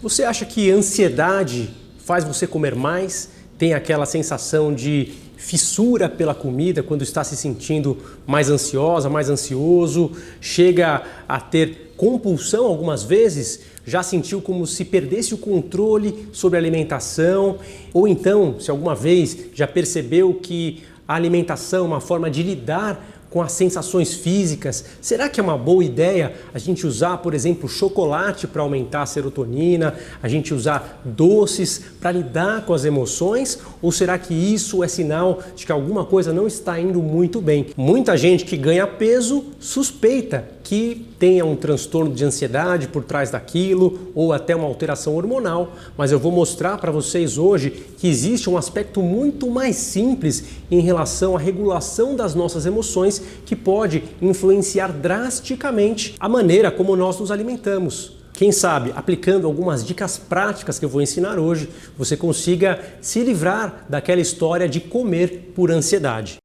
Você acha que ansiedade faz você comer mais? Tem aquela sensação de fissura pela comida quando está se sentindo mais ansiosa, mais ansioso? Chega a ter compulsão algumas vezes? Já sentiu como se perdesse o controle sobre a alimentação? Ou então, se alguma vez já percebeu que a alimentação é uma forma de lidar com as sensações físicas? Será que é uma boa ideia a gente usar, por exemplo, chocolate para aumentar a serotonina, a gente usar doces para lidar com as emoções? Ou será que isso é sinal de que alguma coisa não está indo muito bem? Muita gente que ganha peso suspeita que tenha um transtorno de ansiedade por trás daquilo ou até uma alteração hormonal, mas eu vou mostrar para vocês hoje que existe um aspecto muito mais simples em relação à regulação das nossas emoções que pode influenciar drasticamente a maneira como nós nos alimentamos. Quem sabe, aplicando algumas dicas práticas que eu vou ensinar hoje, você consiga se livrar daquela história de comer por ansiedade.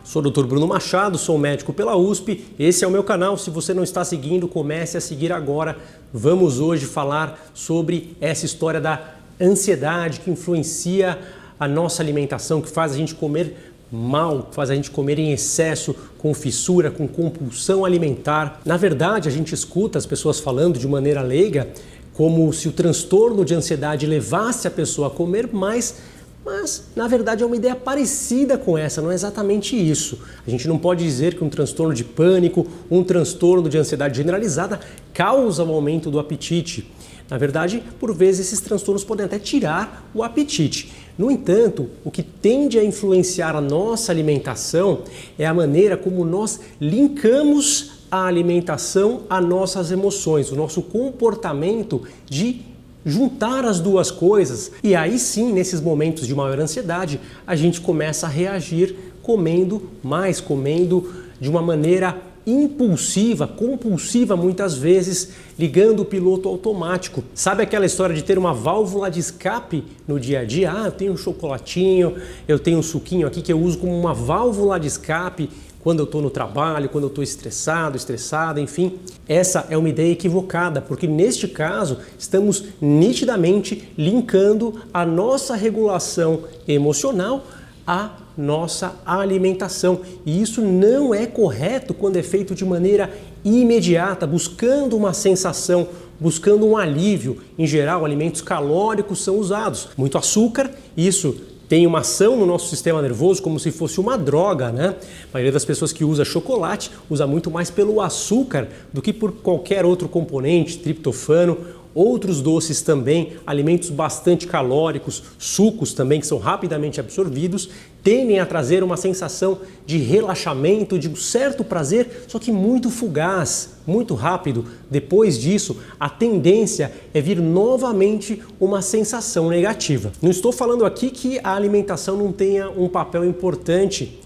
Sou o Dr. Bruno Machado, sou médico pela USP, esse é o meu canal. Se você não está seguindo, comece a seguir agora. Vamos hoje falar sobre essa história da ansiedade que influencia a nossa alimentação, que faz a gente comer mal, que faz a gente comer em excesso, com fissura, com compulsão alimentar. Na verdade, a gente escuta as pessoas falando de maneira leiga como se o transtorno de ansiedade levasse a pessoa a comer mais, mas, na verdade, é uma ideia parecida com essa, não é exatamente isso. A gente não pode dizer que um transtorno de pânico, um transtorno de ansiedade generalizada causa o aumento do apetite. Na verdade, por vezes, esses transtornos podem até tirar o apetite. No entanto, o que tende a influenciar a nossa alimentação é a maneira como nós linkamos a alimentação a nossas emoções, o nosso comportamento de juntar as duas coisas. E aí sim, nesses momentos de maior ansiedade, a gente começa a reagir comendo mais, comendo de uma maneira impulsiva, compulsiva muitas vezes, ligando o piloto automático. Sabe aquela história de ter uma válvula de escape no dia a dia? Eu tenho um chocolatinho, eu tenho um suquinho aqui que eu uso como uma válvula de escape quando eu estou no trabalho, quando eu estou estressado, estressada, enfim. Essa é uma ideia equivocada, porque neste caso estamos nitidamente linkando a nossa regulação emocional à nossa alimentação. E isso não é correto quando é feito de maneira imediata, buscando uma sensação, buscando um alívio. Em geral, alimentos calóricos são usados. Muito açúcar, isso tem uma ação no nosso sistema nervoso como se fosse uma droga, né? A maioria das pessoas que usa chocolate usa muito mais pelo açúcar do que por qualquer outro componente, triptofano, outros doces também, alimentos bastante calóricos, sucos também que são rapidamente absorvidos, tendem a trazer uma sensação de relaxamento, de um certo prazer, só que muito fugaz, muito rápido. Depois disso, a tendência é vir novamente uma sensação negativa. Não estou falando aqui que a alimentação não tenha um papel importante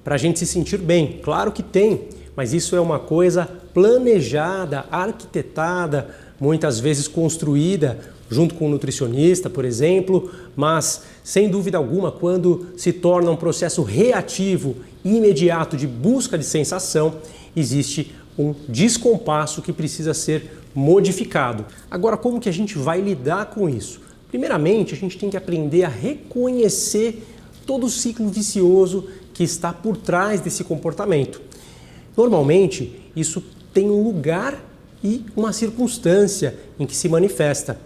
para a gente se sentir bem. Claro que tem, mas isso é uma coisa planejada, arquitetada, muitas vezes construída junto com um nutricionista, por exemplo, mas sem dúvida alguma, quando se torna um processo reativo e imediato de busca de sensação, existe um descompasso que precisa ser modificado. Agora, como que a gente vai lidar com isso? Primeiramente, a gente tem que aprender a reconhecer todo o ciclo vicioso que está por trás desse comportamento. Normalmente, isso tem um lugar e uma circunstância em que se manifesta.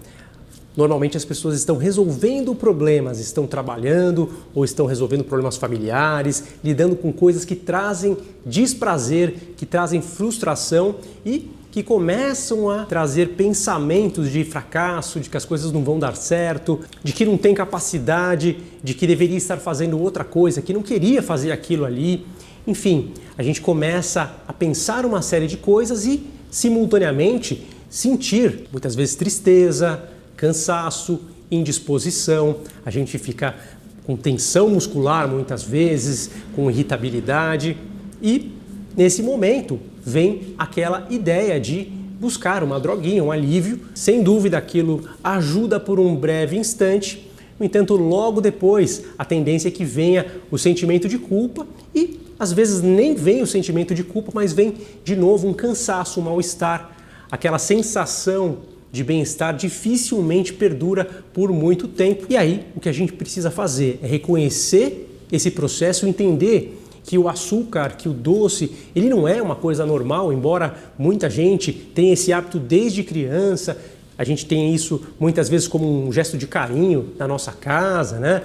Normalmente as pessoas estão resolvendo problemas, estão trabalhando ou estão resolvendo problemas familiares, lidando com coisas que trazem desprazer, que trazem frustração e que começam a trazer pensamentos de fracasso, de que as coisas não vão dar certo, de que não tem capacidade, de que deveria estar fazendo outra coisa, que não queria fazer aquilo ali. Enfim, a gente começa a pensar uma série de coisas e simultaneamente sentir muitas vezes tristeza, cansaço, indisposição, a gente fica com tensão muscular muitas vezes, com irritabilidade e nesse momento vem aquela ideia de buscar uma droguinha, um alívio. Sem dúvida aquilo ajuda por um breve instante, No entanto, logo depois, a tendência é que venha o sentimento de culpa e às vezes nem vem o sentimento de culpa, mas vem de novo um cansaço, um mal-estar, aquela sensação de bem-estar dificilmente perdura por muito tempo. E aí, o que a gente precisa fazer é reconhecer esse processo, entender que o açúcar, que o doce, ele não é uma coisa normal, embora muita gente tenha esse hábito desde criança. A gente tem isso muitas vezes como um gesto de carinho na nossa casa, né?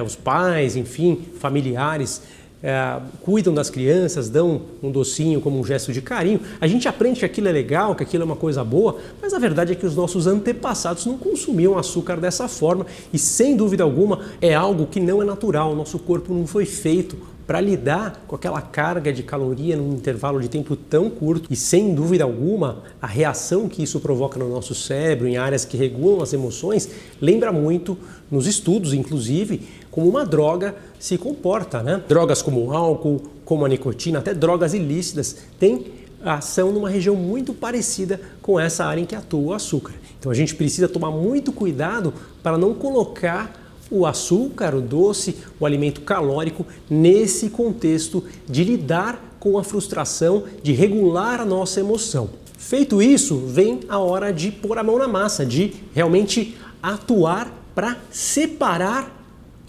Os pais, enfim, familiares cuidam das crianças, dão um docinho como um gesto de carinho. A gente aprende que aquilo é legal, que aquilo é uma coisa boa, mas a verdade é que os nossos antepassados não consumiam açúcar dessa forma e, sem dúvida alguma, é algo que não é natural. O nosso corpo não foi feito para lidar com aquela carga de caloria num intervalo de tempo tão curto e, sem dúvida alguma, a reação que isso provoca no nosso cérebro, em áreas que regulam as emoções, lembra muito, nos estudos inclusive, como uma droga se comporta, né? Drogas como o álcool, como a nicotina, até drogas ilícitas, têm ação numa região muito parecida com essa área em que atua o açúcar. Então a gente precisa tomar muito cuidado para não colocar o açúcar, o doce, o alimento calórico nesse contexto de lidar com a frustração, de regular a nossa emoção. Feito isso, vem a hora de pôr a mão na massa, de realmente atuar para separar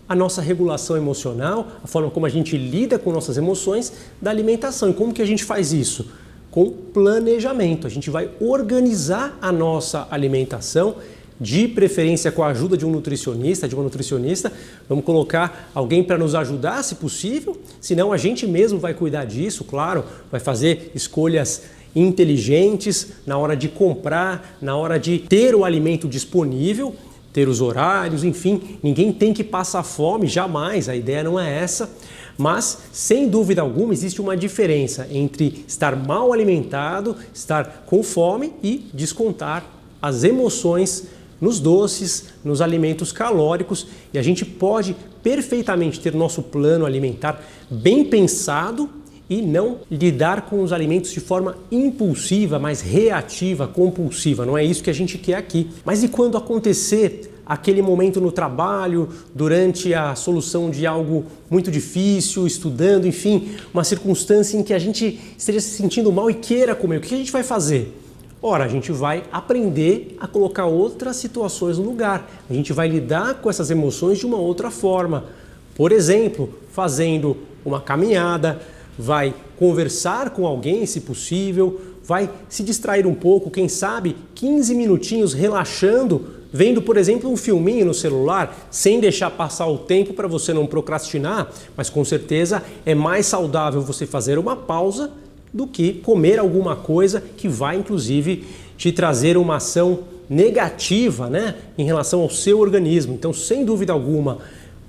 a nossa regulação emocional, a forma como a gente lida com nossas emoções da alimentação. E como que a gente faz isso? Com planejamento. A gente vai organizar a nossa alimentação, de preferência com a ajuda de um nutricionista, de uma nutricionista. Vamos colocar alguém para nos ajudar, se possível, senão a gente mesmo vai cuidar disso, claro, vai fazer escolhas inteligentes na hora de comprar, na hora de ter o alimento disponível, ter os horários, enfim, ninguém tem que passar fome, jamais, a ideia não é essa, mas sem dúvida alguma existe uma diferença entre estar mal alimentado, estar com fome e descontar as emoções nos doces, nos alimentos calóricos, e a gente pode perfeitamente ter nosso plano alimentar bem pensado e não lidar com os alimentos de forma impulsiva, mais reativa, compulsiva. Não é isso que a gente quer aqui. Mas e quando acontecer aquele momento no trabalho, durante a solução de algo muito difícil, estudando, enfim, uma circunstância em que a gente esteja se sentindo mal e queira comer? O que a gente vai fazer? Ora, a gente vai aprender a colocar outras situações no lugar. A gente vai lidar com essas emoções de uma outra forma. Por exemplo, fazendo uma caminhada, vai conversar com alguém, se possível, vai se distrair um pouco, quem sabe 15 minutinhos relaxando, vendo, por exemplo, um filminho no celular, sem deixar passar o tempo para você não procrastinar, mas com certeza é mais saudável você fazer uma pausa do que comer alguma coisa que vai, inclusive, te trazer uma ação negativa, né, em relação ao seu organismo. Então, sem dúvida alguma,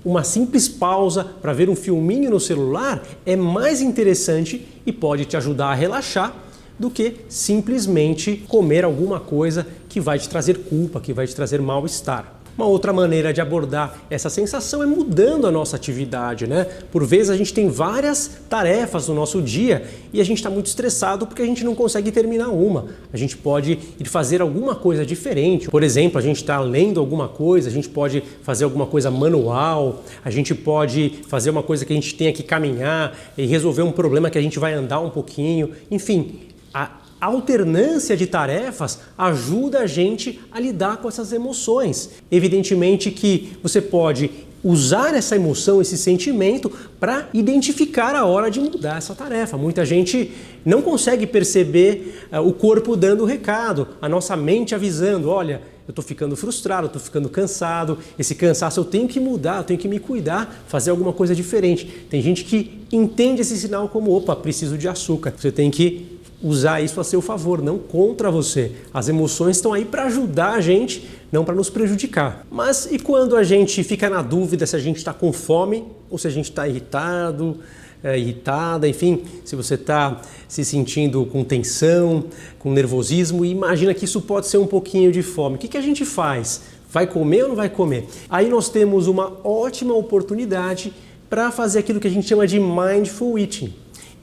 uma simples pausa para ver um filminho no celular é mais interessante e pode te ajudar a relaxar do que simplesmente comer alguma coisa que vai te trazer culpa, que vai te trazer mal-estar. Uma outra maneira de abordar essa sensação é mudando a nossa atividade, né? Por vezes a gente tem várias tarefas no nosso dia e a gente está muito estressado porque a gente não consegue terminar uma. A gente pode ir fazer alguma coisa diferente. Por exemplo, a gente está lendo alguma coisa, a gente pode fazer alguma coisa manual, a gente pode fazer uma coisa que a gente tenha que caminhar e resolver um problema que a gente vai andar um pouquinho. Enfim, a alternância de tarefas ajuda a gente a lidar com essas emoções. Evidentemente que você pode usar essa emoção, esse sentimento, para identificar a hora de mudar essa tarefa. Muita gente não consegue perceber o corpo dando o recado, a nossa mente avisando: olha, eu estou ficando frustrado, estou ficando cansado, esse cansaço eu tenho que mudar, eu tenho que me cuidar, fazer alguma coisa diferente. Tem gente que entende esse sinal como: opa, preciso de açúcar. Você tem que usar isso a seu favor, não contra você. As emoções estão aí para ajudar a gente, não para nos prejudicar. Mas e quando a gente fica na dúvida se a gente está com fome ou se a gente está irritado, irritada, enfim, se você está se sentindo com tensão, com nervosismo, e imagina que isso pode ser um pouquinho de fome. O que a gente faz? Vai comer ou não vai comer? Aí nós temos uma ótima oportunidade para fazer aquilo que a gente chama de Mindful Eating.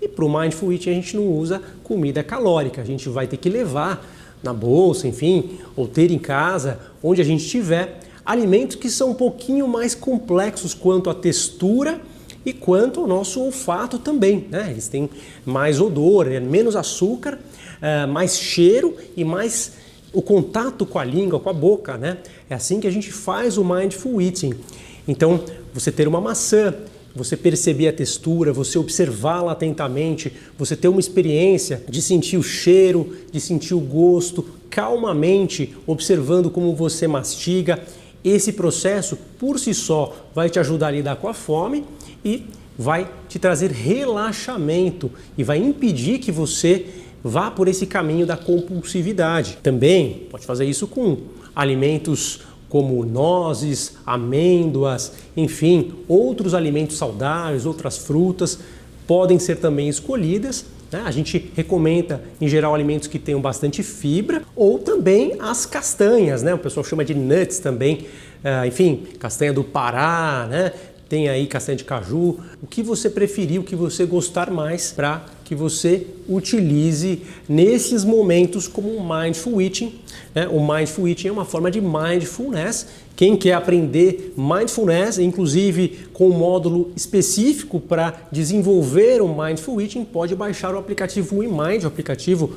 E para o Mindful Eating a gente não usa comida calórica, a gente vai ter que levar na bolsa, enfim, ou ter em casa, onde a gente estiver, alimentos que são um pouquinho mais complexos quanto à textura e quanto ao nosso olfato também, né? Eles têm mais odor, menos açúcar, mais cheiro e mais o contato com a língua, com a boca, né? É assim que a gente faz o Mindful Eating. Então, você ter uma maçã, você perceber a textura, você observá-la atentamente, você ter uma experiência de sentir o cheiro, de sentir o gosto, calmamente, observando como você mastiga. Esse processo, por si só, vai te ajudar a lidar com a fome e vai te trazer relaxamento e vai impedir que você vá por esse caminho da compulsividade. Também pode fazer isso com alimentos como nozes, amêndoas, enfim, outros alimentos saudáveis, outras frutas podem ser também escolhidas, né? A gente recomenda, em geral, alimentos que tenham bastante fibra ou também as castanhas, né? O pessoal chama de nuts também, enfim, castanha do Pará, né? Tem aí castanha de caju, o que você preferir, o que você gostar mais para que você utilize nesses momentos como o Mindful Eating. Né? O Mindful Eating é uma forma de mindfulness. Quem quer aprender mindfulness, inclusive com um módulo específico para desenvolver o Mindful Eating, pode baixar o aplicativo WeMind, o aplicativo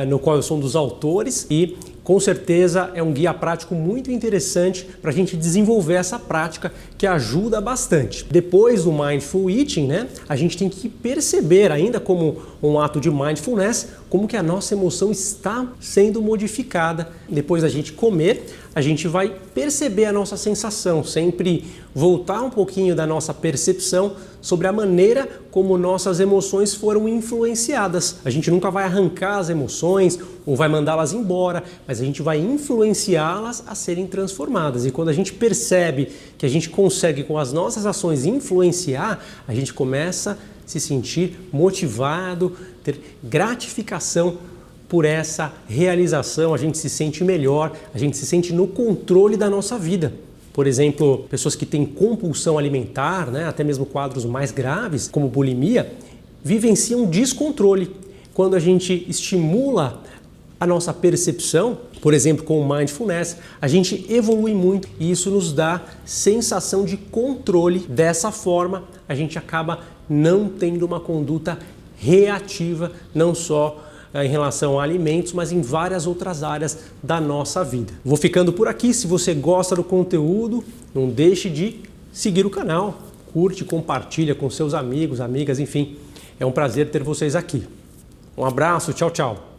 no qual eu sou um dos autores, e com certeza é um guia prático muito interessante para a gente desenvolver essa prática que ajuda bastante. Depois do Mindful Eating, né, a gente tem que perceber, ainda como um ato de mindfulness, como que a nossa emoção está sendo modificada. Depois da gente comer, a gente vai perceber a nossa sensação, sempre voltar um pouquinho da nossa percepção sobre a maneira como nossas emoções foram influenciadas. A gente nunca vai arrancar as emoções ou vai mandá-las embora, mas a gente vai influenciá-las a serem transformadas. E quando a gente percebe que a gente consegue com as nossas ações influenciar, a gente começa a se sentir motivado, ter gratificação por essa realização, a gente se sente melhor, a gente se sente no controle da nossa vida. Por exemplo, pessoas que têm compulsão alimentar, né, até mesmo quadros mais graves, como bulimia, vivenciam descontrole. Quando a gente estimula a nossa percepção, por exemplo, com o Mindfulness, a gente evolui muito e isso nos dá sensação de controle. Dessa forma, a gente acaba não tendo uma conduta reativa, não só em relação a alimentos, mas em várias outras áreas da nossa vida. Vou ficando por aqui. Se você gosta do conteúdo, não deixe de seguir o canal, curte, compartilha com seus amigos, amigas, enfim. É um prazer ter vocês aqui. Um abraço, tchau, tchau.